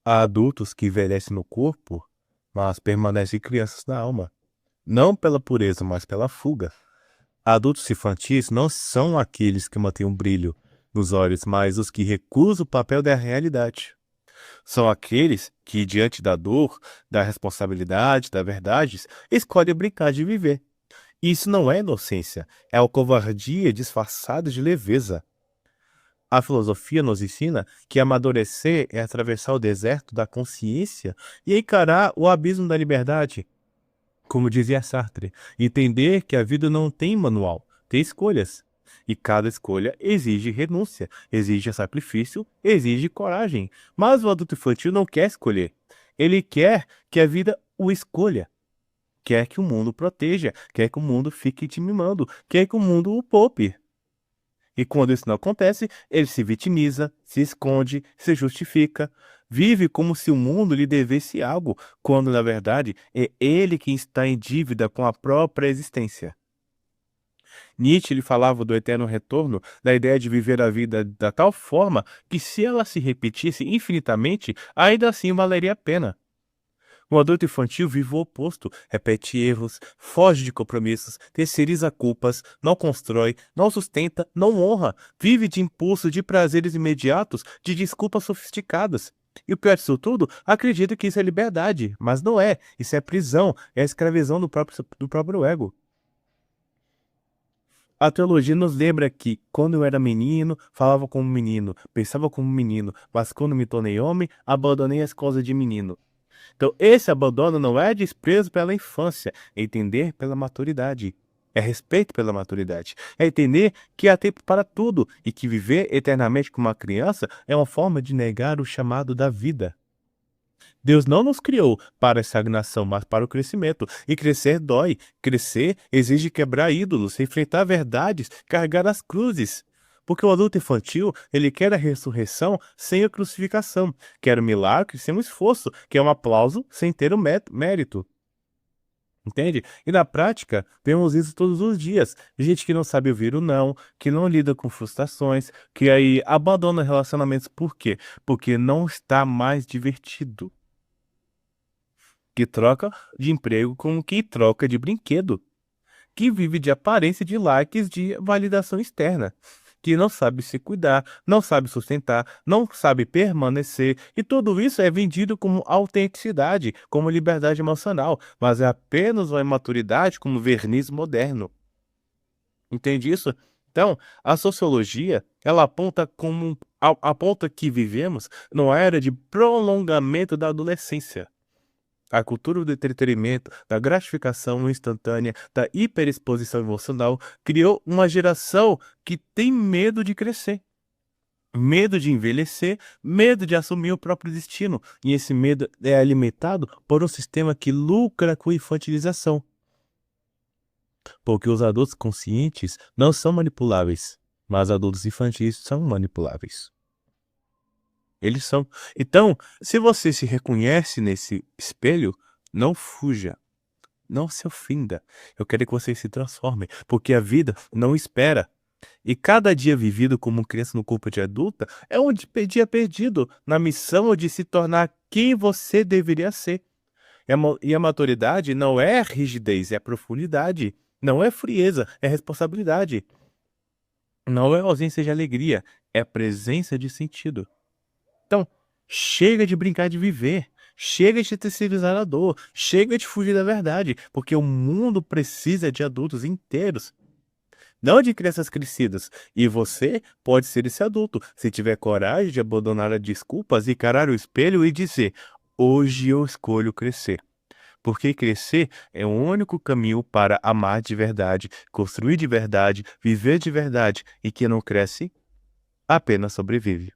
Há adultos que envelhecem no corpo, mas permanecem crianças na alma, não pela pureza, mas pela fuga. Adultos infantis não são aqueles que mantêm um brilho nos olhos, mas os que recusam o papel da realidade. São aqueles que, diante da dor, da responsabilidade, da verdade, escolhem brincar de viver. Isso não é inocência, é a covardia disfarçada de leveza. A filosofia nos ensina que amadurecer é atravessar o deserto da consciência e encarar o abismo da liberdade. Como dizia Sartre, entender que a vida não tem manual, tem escolhas. E cada escolha exige renúncia, exige sacrifício, exige coragem. Mas o adulto infantil não quer escolher. Ele quer que a vida o escolha. Quer que o mundo o proteja, quer que o mundo fique te mimando, quer que o mundo o poupe. E quando isso não acontece, ele se vitimiza, se esconde, se justifica, vive como se o mundo lhe devesse algo, quando na verdade é ele quem está em dívida com a própria existência. Nietzsche ele falava do eterno retorno, da ideia de viver a vida da tal forma que se ela se repetisse infinitamente, ainda assim valeria a pena. O adulto infantil vive o oposto, repete erros, foge de compromissos, terceiriza culpas, não constrói, não sustenta, não honra, vive de impulso, de prazeres imediatos, de desculpas sofisticadas. E o pior disso tudo, acredita que isso é liberdade, mas não é, isso é prisão, é a escravidão do próprio ego. A teologia nos lembra que, quando eu era menino, falava como menino, pensava como menino, mas quando me tornei homem, abandonei as coisas de menino. Então, esse abandono não é desprezo pela infância, é entender pela maturidade. É respeito pela maturidade. É entender que há tempo para tudo e que viver eternamente como uma criança é uma forma de negar o chamado da vida. Deus não nos criou para a estagnação, mas para o crescimento. E crescer dói. Crescer exige quebrar ídolos, enfrentar verdades, carregar as cruzes. Porque o adulto infantil, ele quer a ressurreição sem a crucificação, quer o milagre sem o esforço, quer um aplauso sem ter o mérito. Entende? E na prática, vemos isso todos os dias. Gente que não sabe ouvir o não, que não lida com frustrações, que aí abandona relacionamentos. Por quê? Porque não está mais divertido. Que troca de emprego com quem troca de brinquedo, que vive de aparência de likes de validação externa, que não sabe se cuidar, não sabe sustentar, não sabe permanecer, e tudo isso é vendido como autenticidade, como liberdade emocional, mas é apenas uma imaturidade como verniz moderno. Entende isso? Então, a sociologia, ela aponta que vivemos numa era de prolongamento da adolescência. A cultura do entretenimento, da gratificação instantânea, da hiperexposição emocional criou uma geração que tem medo de crescer, medo de envelhecer, medo de assumir o próprio destino. E esse medo é alimentado por um sistema que lucra com infantilização, porque os adultos conscientes não são manipuláveis, mas adultos infantis são manipuláveis. Eles são. Então, se você se reconhece nesse espelho, não fuja. Não se ofenda. Eu quero que você se transforme, porque a vida não espera. E cada dia vivido como criança no corpo de adulta é um dia perdido na missão de se tornar quem você deveria ser. E a maturidade não é rigidez, é profundidade. Não é frieza, é responsabilidade. Não é ausência de alegria, é presença de sentido. Então, chega de brincar de viver. Chega de terceirizar a dor. Chega de fugir da verdade. Porque o mundo precisa de adultos inteiros, não de crianças crescidas. E você pode ser esse adulto, se tiver coragem de abandonar as desculpas, encarar o espelho e dizer: hoje eu escolho crescer. Porque crescer é o único caminho para amar de verdade, construir de verdade, viver de verdade. E quem não cresce, apenas sobrevive.